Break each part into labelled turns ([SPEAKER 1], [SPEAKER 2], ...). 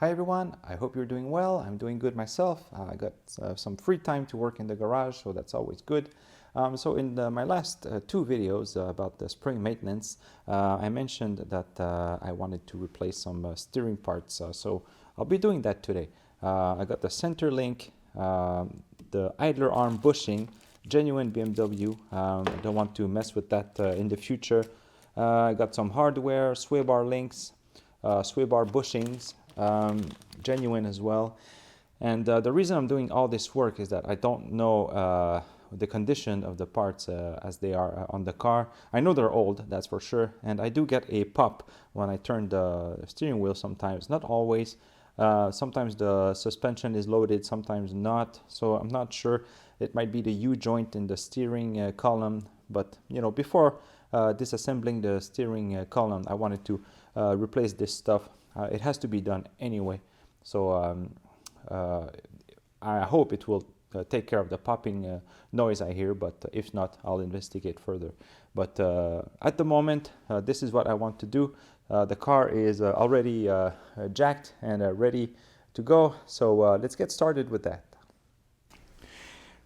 [SPEAKER 1] Hi everyone, I hope you're doing well. I'm doing good myself. I got some free time to work in the garage, so that's always good. So in my last two videos about the spring maintenance, I mentioned that I wanted to replace some steering parts, so I'll be doing that today. I got the center link, the idler arm bushing, genuine BMW. I don't want to mess with that in the future. I got some hardware, sway bar links, sway bar bushings, genuine as well. And the reason I'm doing all this work is that I don't know the condition of the parts as they are on the car. I know they're old, that's for sure, and I do get a pop when I turn the steering wheel sometimes, not always. Sometimes the suspension is loaded, sometimes not, so I'm not sure. It might be the U-joint in the steering column, but you know, before disassembling the steering column, I wanted to replace this stuff. It has to be done anyway, so I hope it will take care of the popping noise I hear, but if not, I'll investigate further. But at the moment, this is what I want to do. The car is already jacked and ready to go, so let's get started with that.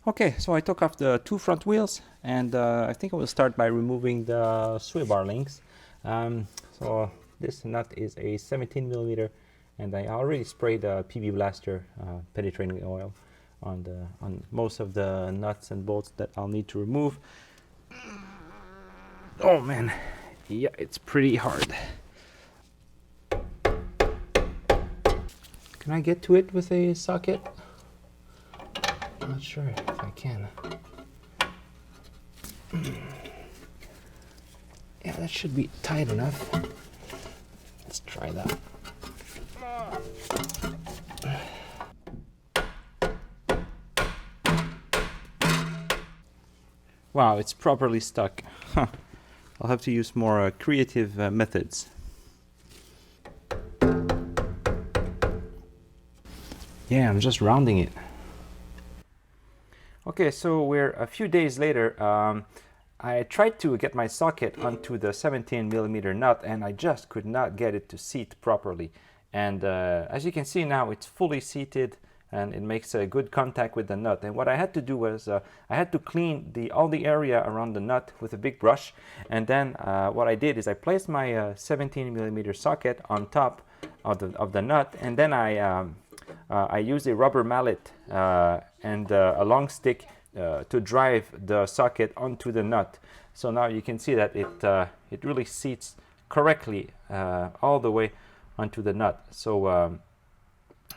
[SPEAKER 1] Okay, so I took off the two front wheels, and I think I will start by removing the sway bar links. So this nut is a 17 millimeter, and I already sprayed PB Blaster penetrating oil on most of the nuts and bolts that I'll need to remove. Oh man, yeah, it's pretty hard. Can I get to it with a socket? I'm not sure if I can. Yeah, that should be tight enough. Let's try that. Wow, it's properly stuck. Huh. I'll have to use more creative methods. Yeah, I'm just rounding it. Okay, so we're a few days later. I tried to get my socket onto the 17 millimeter nut, and I just could not get it to seat properly. And as you can see now, it's fully seated and it makes a good contact with the nut. And what I had to do was I had to clean all the area around the nut with a big brush. And then what I did is I placed my 17 millimeter socket on top of the nut, and then I used a rubber mallet and a long stick to drive the socket onto the nut. So now you can see that it really seats correctly all the way onto the nut. So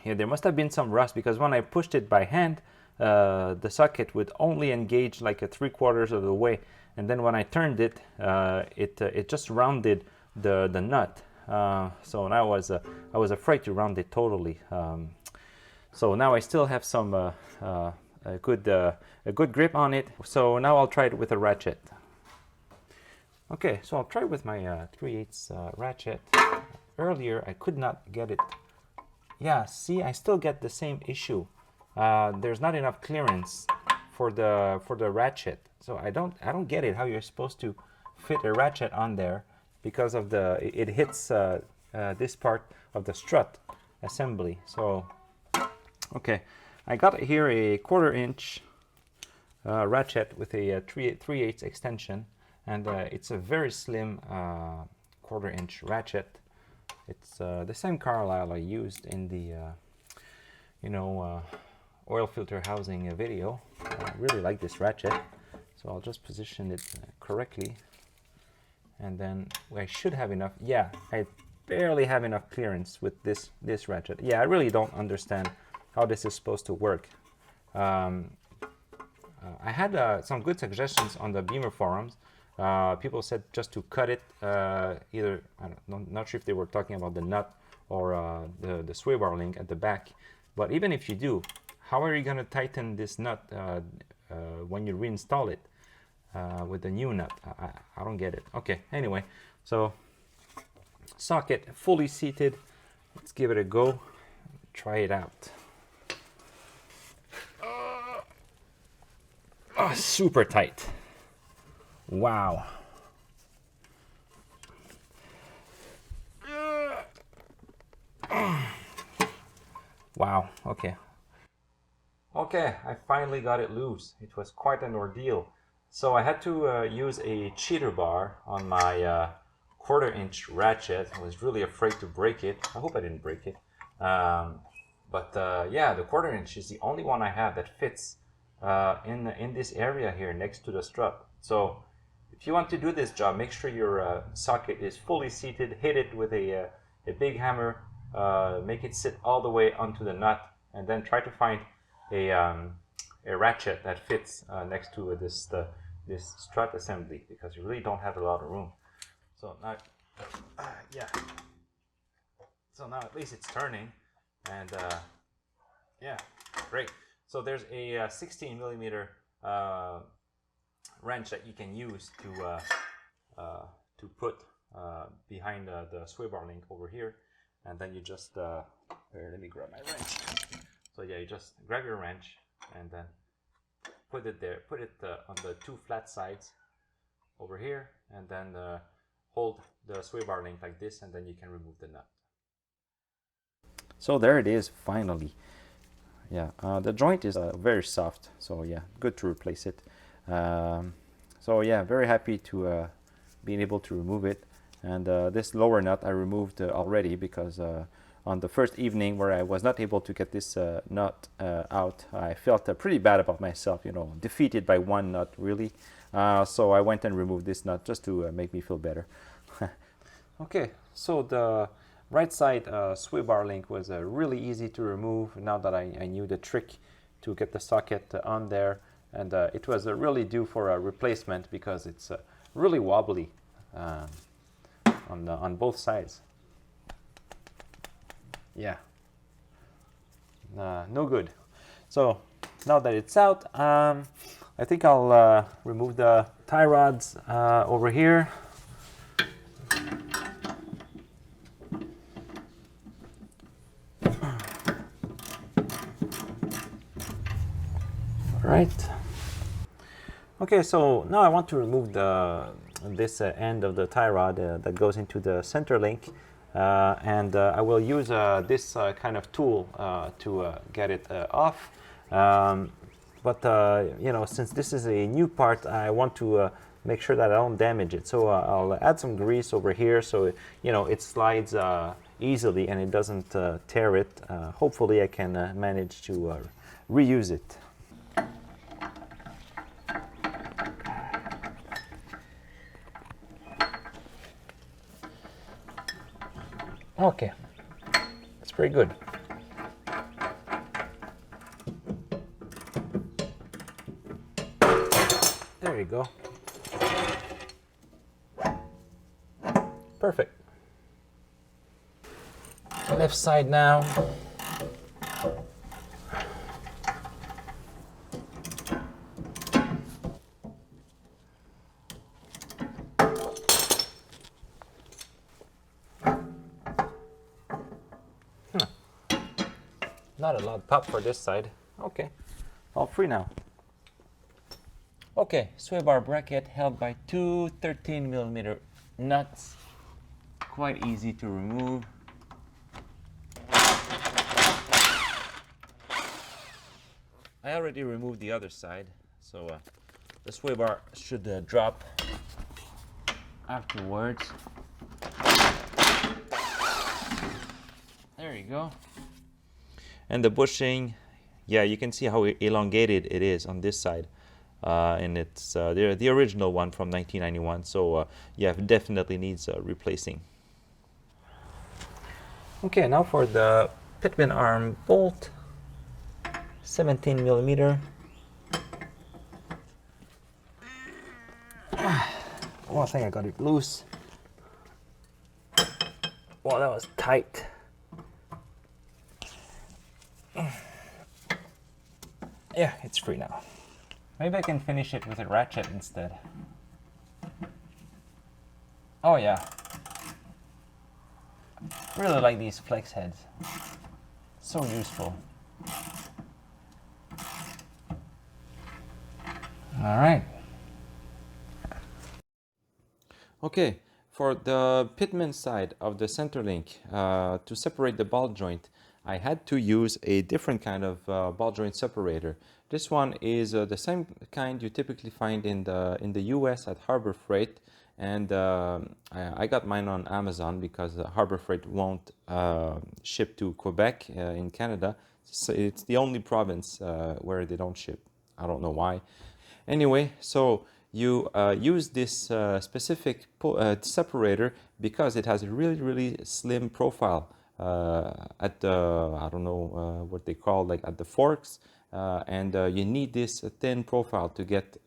[SPEAKER 1] here there must have been some rust, because when I pushed it by hand, the socket would only engage like a 3/4 of the way, and then when I turned it, it just rounded the nut. So now I was afraid to round it totally. So now I still have some a good grip on it. So now I'll try it with a ratchet. Okay, so I'll try it with my 3/8 ratchet. Earlier I could not get it. Yeah, see, I still get the same issue. There's not enough clearance for the ratchet. So I don't get it how you're supposed to fit a ratchet on there, because of it hits this part of the strut assembly. So okay, I got here a 1/4 inch ratchet with a 3/8 extension, and it's a very slim 1/4 inch ratchet. It's the same Carlisle I used in the oil filter housing video. I really like this ratchet, so I'll just position it correctly, and then I should have enough. Yeah, I barely have enough clearance with this ratchet. Yeah, I really don't understand how this is supposed to work. I had some good suggestions on the Beamer forums. People said just to cut it, either, not sure if they were talking about the nut or the sway bar link at the back. But even if you do, how are you going to tighten this nut when you reinstall it with the new nut? I don't get it. Okay, anyway, so socket fully seated. Let's give it a go. Try it out. Oh, super tight. Wow. Wow, okay. Okay, I finally got it loose. It was quite an ordeal. So I had to use a cheater bar on my quarter-inch ratchet. I was really afraid to break it. I hope I didn't break it. Yeah, the quarter-inch is the only one I have that fits in this area here next to the strut. So if you want to do this job, make sure your socket is fully seated. Hit it with a big hammer. Make it sit all the way onto the nut, and then try to find a ratchet that fits next to this strut assembly, because you really don't have a lot of room. So now, yeah. So now at least it's turning, and yeah, great. So there's a 16 millimeter wrench that you can use to put behind the sway bar link over here, and then you just here, let me grab my wrench. So yeah, you just grab your wrench and then put it there, put it on the two flat sides over here, and then hold the sway bar link like this, and then you can remove the nut. So there it is, finally. Yeah, the joint is very soft, so yeah, good to replace it. So yeah, very happy to being able to remove it. And this lower nut I removed already, because on the first evening where I was not able to get this nut out, I felt pretty bad about myself, you know, defeated by one nut really. So I went and removed this nut just to make me feel better. Okay, so the right side sway bar link was really easy to remove now that I knew the trick to get the socket on there, and it was really due for a replacement because it's really wobbly on both sides. Yeah, no good. So now that it's out, I think I'll remove the tie rods over here. Right. Okay, so now I want to remove this end of the tie rod that goes into the center link, and I will use this kind of tool to get it off. You know, since this is a new part, I want to make sure that I don't damage it. So I'll add some grease over here so you know it slides easily and it doesn't tear it. Hopefully I can manage to reuse it. Okay, that's pretty good. There you go. Perfect. Left side now. Not a lot of pop for this side. Okay, all free now. Okay, sway bar bracket held by two 13 millimeter nuts. Quite easy to remove. I already removed the other side, so the sway bar should drop afterwards. There you go. And the bushing, yeah, you can see how elongated it is on this side. And it's the original one from 1991, so yeah, it definitely needs replacing. Okay, now for the pitman arm bolt, 17 millimeter. Oh, I think I got it loose. Well, that was tight. Yeah, it's free now. Maybe I can finish it with a ratchet instead. Oh yeah. Really like these flex heads. So useful. All right. Okay, for the pitman side of the center link, to separate the ball joint, I had to use a different kind of ball joint separator. This one is the same kind you typically find in the US at Harbor Freight, and I got mine on Amazon because Harbor Freight won't ship to Quebec in Canada. So it's the only province where they don't ship. I don't know why. Anyway, so you use this specific separator because it has a really slim profile at the, I don't know what they call, like at the forks, and you need this thin profile to get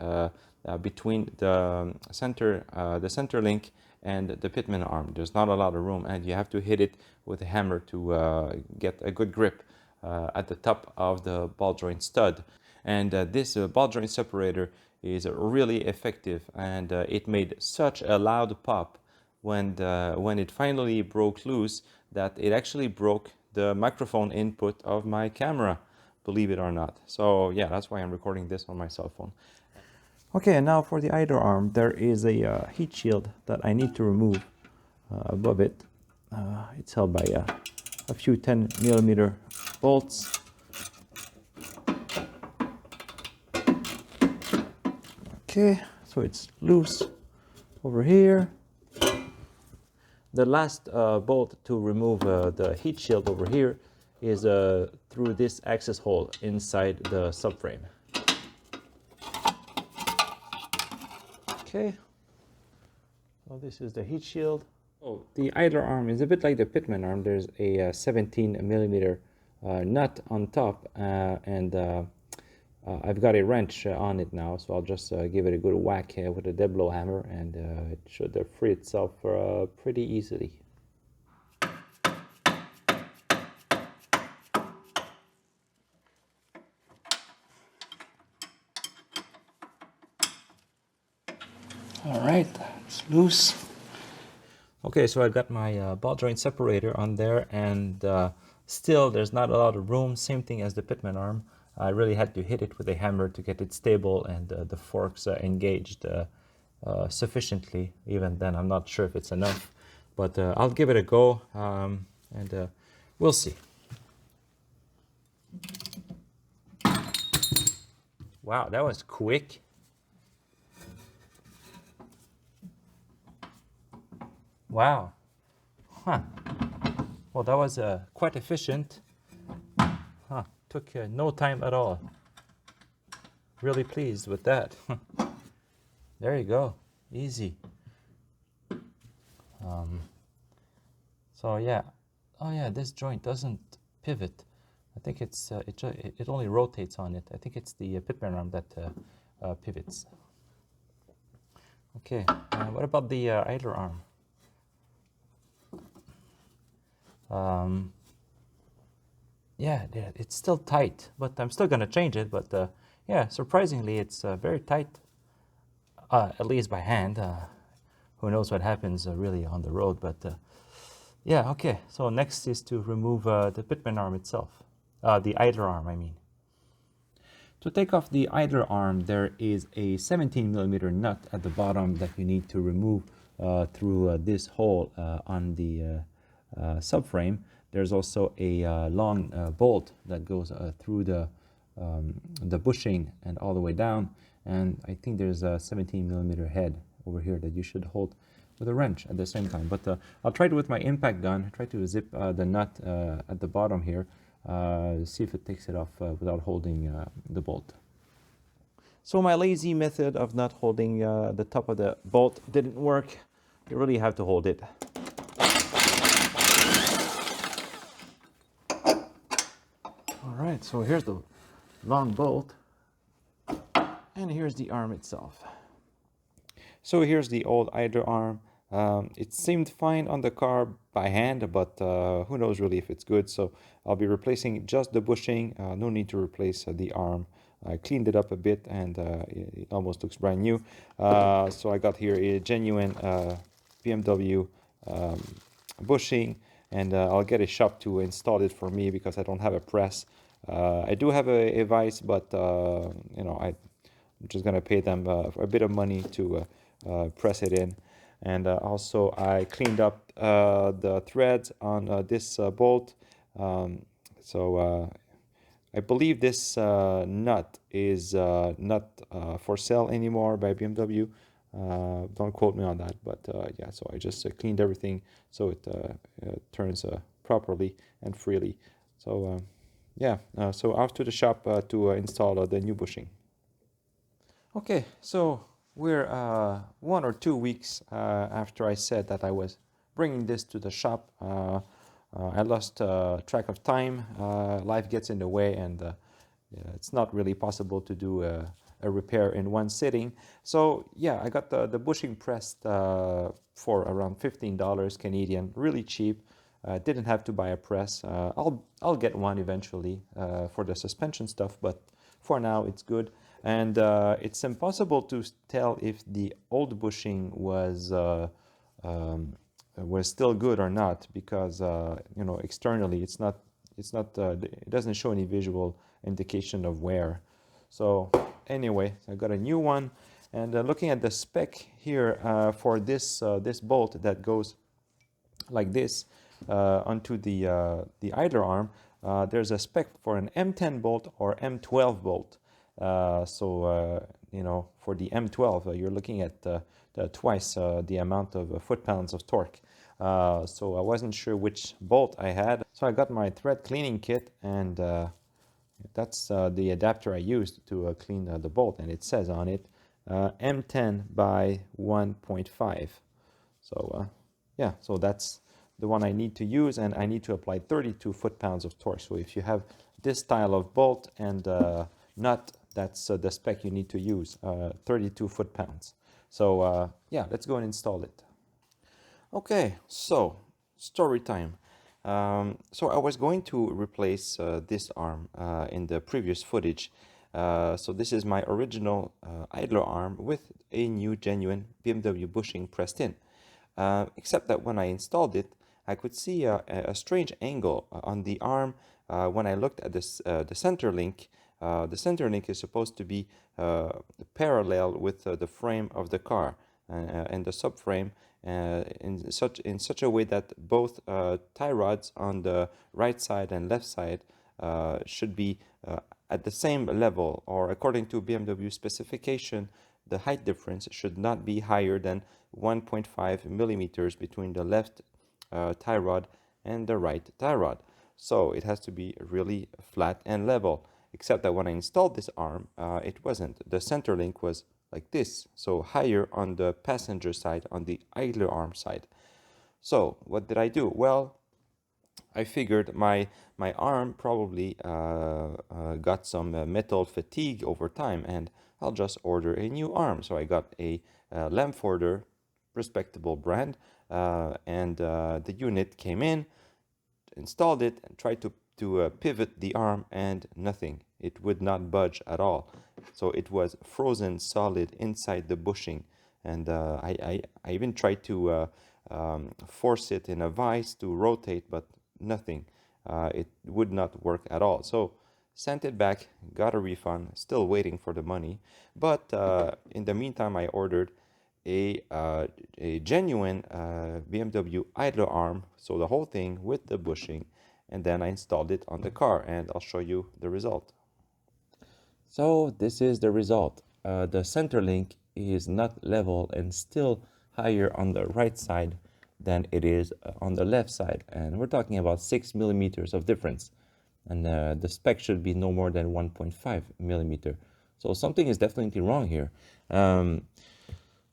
[SPEAKER 1] between the center link and the pitman arm. There's not a lot of room, and you have to hit it with a hammer to get a good grip at the top of the ball joint stud. And this ball joint separator is really effective, and it made such a loud pop when it finally broke loose that it actually broke the microphone input of my camera, believe it or not. So yeah, that's why I'm recording this on my cell phone. Okay, and now for the idler arm, there is a heat shield that I need to remove above it. It's held by a few 10mm bolts. Okay, so it's loose over here. The last bolt to remove the heat shield over here is through this access hole inside the subframe. Okay, so this is the heat shield. Oh, the idler arm is a bit like the pitman arm. There's a 17mm nut on top, and I've got a wrench on it now, so I'll just give it a good whack with a dead blow hammer, and it should free itself pretty easily. All right, it's loose. Okay, so I got my ball joint separator on there, and still there's not a lot of room. Same thing as the pitman arm. I really had to hit it with a hammer to get it stable and the forks engaged sufficiently. Even then, I'm not sure if it's enough, but I'll give it a go, and we'll see. Wow, that was quick. Wow. Huh. Well, that was quite efficient. Huh. Took no time at all. Really pleased with that. There you go. Easy. So yeah. Oh yeah, this joint doesn't pivot. I think it's it only rotates on it. I think it's the pitman arm that pivots. Okay. What about the idler arm? Yeah, it's still tight, but I'm still gonna change it. But yeah, surprisingly, it's very tight, at least by hand. Who knows what happens really on the road? But yeah, okay. So next is to remove the pitman arm itself, the idler arm, I mean. To take off the idler arm, there is a 17mm nut at the bottom that you need to remove through this hole on the subframe. There's also a long bolt that goes through the bushing and all the way down, and I think there's a 17mm head over here that you should hold with a wrench at the same time. But I'll try it with my impact gun. Try to zip the nut at the bottom here, see if it takes it off without holding the bolt. So my lazy method of not holding the top of the bolt didn't work. You really have to hold it. All right, so here's the long bolt, and here's the arm itself. So here's the old idler arm. It seemed fine on the car by hand, but who knows really if it's good. So I'll be replacing just the bushing. No need to replace the arm. I cleaned it up a bit, and it almost looks brand new. So I got here a genuine BMW bushing, and I'll get a shop to install it for me because I don't have a press. I do have a vise, but you know, I'm just gonna pay them a bit of money to press it in. And also I cleaned up the threads on this bolt. So I believe this nut is not for sale anymore by BMW. Don't quote me on that, but yeah, so I just cleaned everything so it turns properly and freely. So yeah, so off to the shop to install the new bushing. Okay, so we're 1 or 2 weeks after I said that I was bringing this to the shop. I lost track of time. Life gets in the way, and yeah, it's not really possible to do a repair in one sitting. So yeah, I got the bushing pressed for around $15 Canadian, really cheap. Didn't have to buy a press. I'll get one eventually for the suspension stuff, but for now it's good. And it's impossible to tell if the old bushing was still good or not, because you know, externally it's not it doesn't show any visual indication of wear. So anyway, I got a new one, and looking at the spec here for this this bolt that goes like this onto the idler arm, there's a spec for an M10 bolt or M12 bolt. You know, for the M12, you're looking at twice the amount of foot-pounds of torque. So I wasn't sure which bolt I had. So I got my thread cleaning kit, and that's the adapter I used to clean the bolt. And it says on it M10 by 1.5. So yeah, so that's the one I need to use, and I need to apply 32 foot-pounds of torque. So if you have this style of bolt and nut, that's the spec you need to use, 32 foot-pounds. So yeah, let's go and install it. Okay, so story time. So I was going to replace this arm in the previous footage. So this is my original idler arm with a new genuine BMW bushing pressed in. Except that when I installed it, I could see a strange angle on the arm when I looked at this, the center link. The center link is supposed to be parallel with the frame of the car and the subframe in such a way that both tie rods on the right side and left side should be at the same level, or according to BMW specification, the height difference should not be higher than 1.5 millimeters between the left tie rod and the right tie rod. So it has to be really flat and level, except that when I installed this arm, it wasn't. The center link was like this, so higher on the passenger side, on the idler arm side. So what did I do? Well, I figured my arm probably got some metal fatigue over time, and I'll just order a new arm. So I got a Lamforder, respectable brand, and the unit came in, installed it, and tried to pivot the arm, and nothing. It would not budge at all. So it was frozen solid inside the bushing, and I even tried to force it in a vise to rotate, but nothing. It would not work at all. So sent it back, got a refund, still waiting for the money. But in the meantime, I ordered a genuine BMW idler arm, so the whole thing with the bushing, and then I installed it on the car, and I'll show you the result. So this is the result. The center link is not level and still higher on the right side than it is on the left side, and we're talking about 6 millimeters of difference, and the spec should be no more than 1.5 millimeter. So something is definitely wrong here.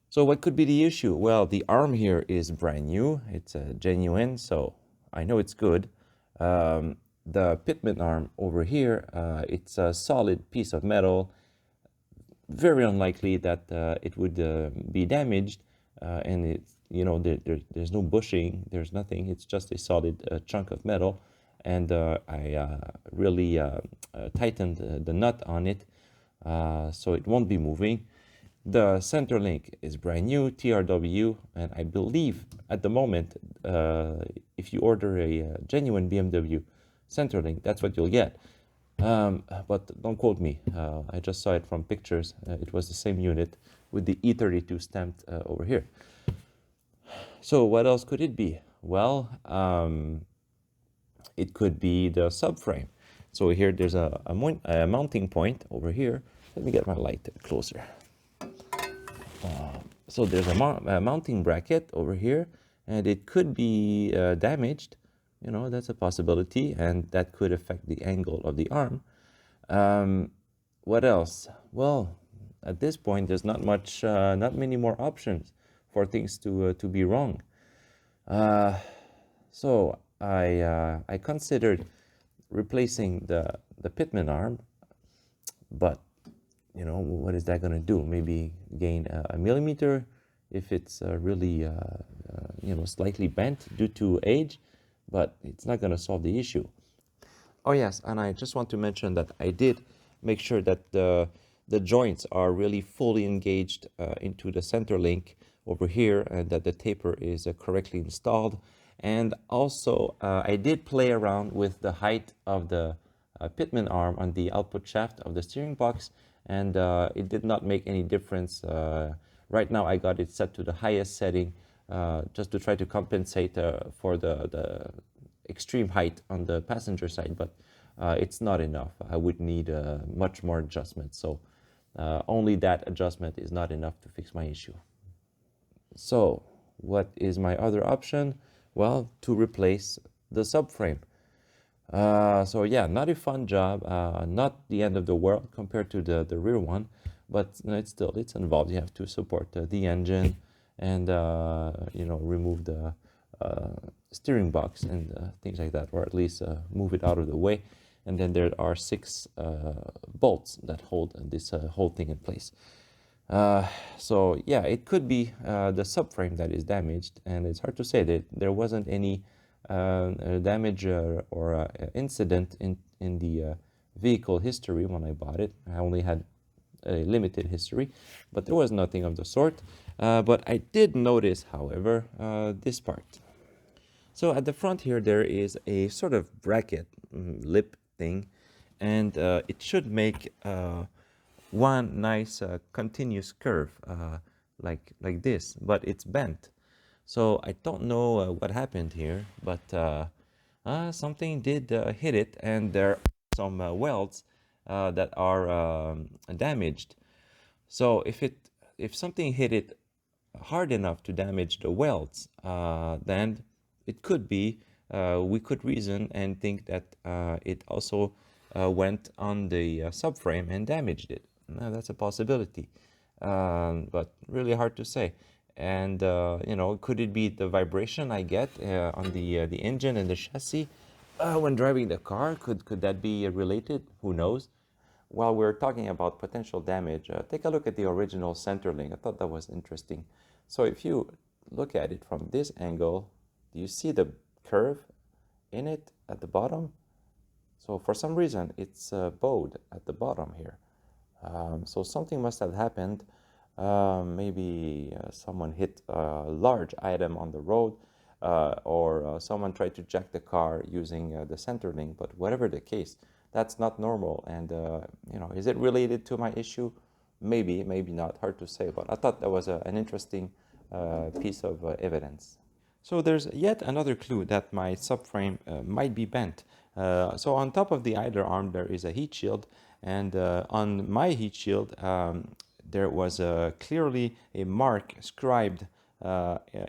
[SPEAKER 1] So what could be the issue? Well, the arm here is brand new. It's genuine, so I know it's good. The pitman arm over here, it's a solid piece of metal. Very unlikely that it would be damaged, and it's, you know, there's no bushing, there's nothing. It's just a solid chunk of metal, and I really tightened the nut on it, so it won't be moving. The center link is brand new, TRW, and I believe at the moment, if you order a genuine BMW center link, that's what you'll get. But don't quote me. I just saw it from pictures. It was the same unit with the E32 stamped over here. So what else could it be? Well, it could be the subframe. So here there's a mounting point over here. Let me get my light closer. So there's a mounting bracket over here, and it could be damaged. You know, that's a possibility, and that could affect the angle of the arm. What else? Well, at this point, there's not many more options for things to be wrong. So I considered replacing the pitman arm, but you know, what is that going to do? Maybe gain a millimeter if it's really you know, slightly bent due to age, but it's not going to solve the issue. Oh yes, and I just want to mention that I did make sure that the joints are really fully engaged into the center link over here, and that the taper is correctly installed. And also I did play around with the height of the pitman arm on the output shaft of the steering box, and it did not make any difference. Right now I got it set to the highest setting just to try to compensate for the extreme height on the passenger side, but it's not enough. I would need much more adjustment. So only that adjustment is not enough to fix my issue. So what is my other option? Well, to replace the subframe. So yeah, not a fun job, not the end of the world compared to the rear one, but it's involved. You have to support the engine and you know, remove the steering box and things like that, or at least move it out of the way. And then there are 6 bolts that hold this whole thing in place. So yeah, it could be the subframe that is damaged, and it's hard to say that there wasn't any damage or incident in the vehicle history when I bought it. I only had a limited history, but there was nothing of the sort. But I did notice, however, this part. So at the front here, there is a sort of bracket lip thing, and it should make one nice continuous curve like this, but it's bent. So I don't know what happened here, but something did hit it, and there are some welds that are damaged. So if something hit it hard enough to damage the welds, then it could be, we could reason and think that it also went on the subframe and damaged it. Now, that's a possibility, but really hard to say. And you know, could it be the vibration I get on the engine and the chassis when driving the car? Could that be related? Who knows? While we're talking about potential damage, take a look at the original center link. I thought that was interesting. So if you look at it from this angle, do you see the curve in it at the bottom? So for some reason, it's bowed at the bottom here. So something must have happened. Maybe someone hit a large item on the road, or someone tried to jack the car using the center link. But whatever the case, that's not normal. And you know, is it related to my issue? Maybe, maybe not. Hard to say. But I thought that was an interesting piece of evidence. So there's yet another clue that my subframe might be bent. So on top of the idler arm, there is a heat shield, and on my heat shield, there was clearly a mark scribed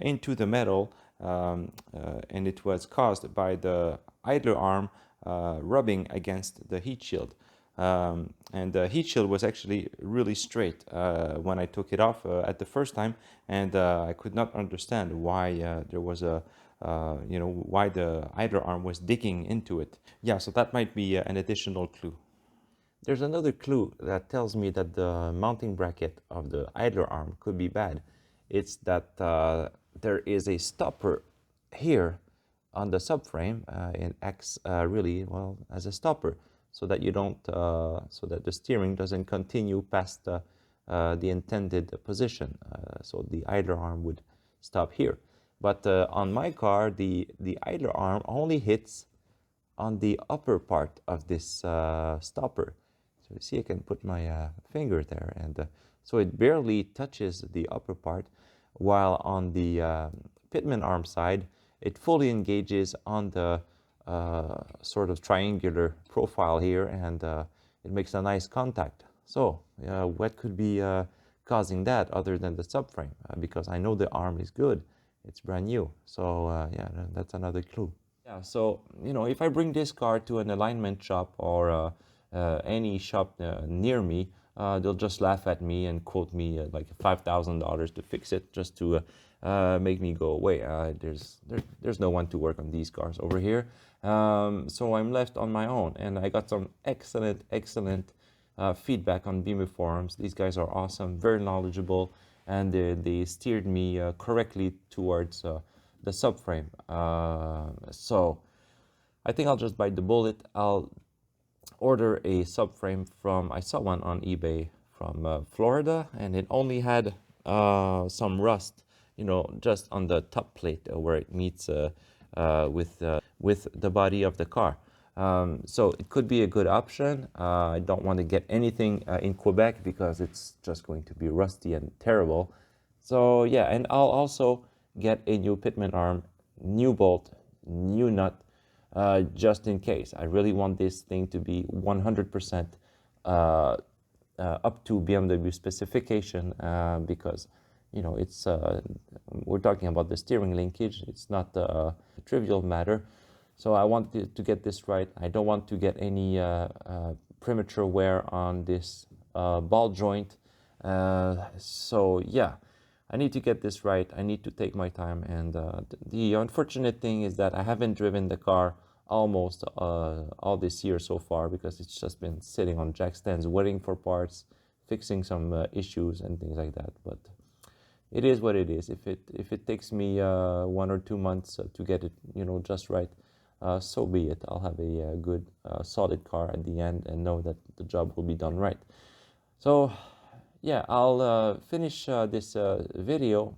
[SPEAKER 1] into the metal, and it was caused by the idler arm rubbing against the heat shield. And the heat shield was actually really straight when I took it off at the first time, and I could not understand why there was a you know, why the idler arm was digging into it. Yeah, so that might be an additional clue. There's another clue that tells me that the mounting bracket of the idler arm could be bad. It's that there is a stopper here on the subframe. It acts really well as a stopper, so that you don't, so that the steering doesn't continue past the intended position. So the idler arm would stop here. But on my car, the idler arm only hits on the upper part of this stopper. So you see, I can put my finger there, and so it barely touches the upper part, while on the pitman arm side, it fully engages on the
[SPEAKER 2] sort of triangular profile here, and it makes a nice contact. So what could be causing that other than the subframe? Because I know the arm is good, it's brand new. So yeah, that's another clue. Yeah, so if I bring this car to an alignment shop or any shop near me, they'll just laugh at me and quote me like $5,000 to fix it, just to make me go away. There's no one to work on these cars over here, so I'm left on my own. And I got some excellent feedback on BMW forums. These guys are awesome, very knowledgeable, and they steered me correctly towards the subframe. So I think I'll just bite the bullet. I'll order a subframe from, I saw one on eBay from Florida, and it only had some rust, just on the top plate where it meets with the body of the car. So it could be a good option. I don't want to get anything in Quebec because it's just going to be rusty and terrible. So yeah, and I'll also get a new pitman arm, new bolt, new nut, just in case. I really want this thing to be 100% up to BMW specification, because it's we're talking about the steering linkage. It's not a trivial matter. So I want to get this right. I don't want to get any premature wear on this ball joint. So yeah, I need to get this right. I need to take my time. And the unfortunate thing is that I haven't driven the car almost all this year so far, because it's just been sitting on jack stands waiting for parts, fixing some issues and things like that. But it is what it is. If it takes me 1 or 2 months to get it just right, so be it. I'll have a good solid car at the end and know that the job will be done right. So yeah, I'll finish this video.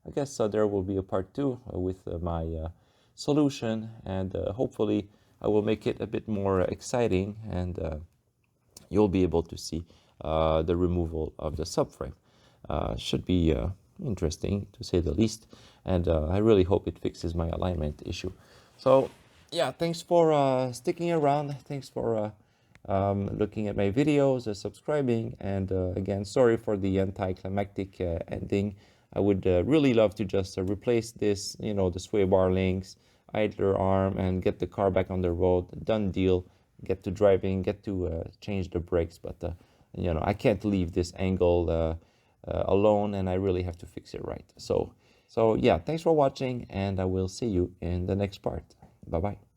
[SPEAKER 2] I guess there will be a part 2 with my solution, and hopefully I will make it a bit more exciting, and you'll be able to see the removal of the subframe. Should be interesting, to say the least, and I really hope it fixes my alignment issue. So yeah, thanks for sticking around. Thanks for looking at my videos, subscribing, and again, sorry for the anticlimactic ending. I would really love to just replace this, the sway bar links, idler arm, and get the car back on the road. Done deal. Get to driving, get to change the brakes, but I can't leave this angle alone, and I really have to fix it right. So yeah, thanks for watching, and I will see you in the next part. Bye bye.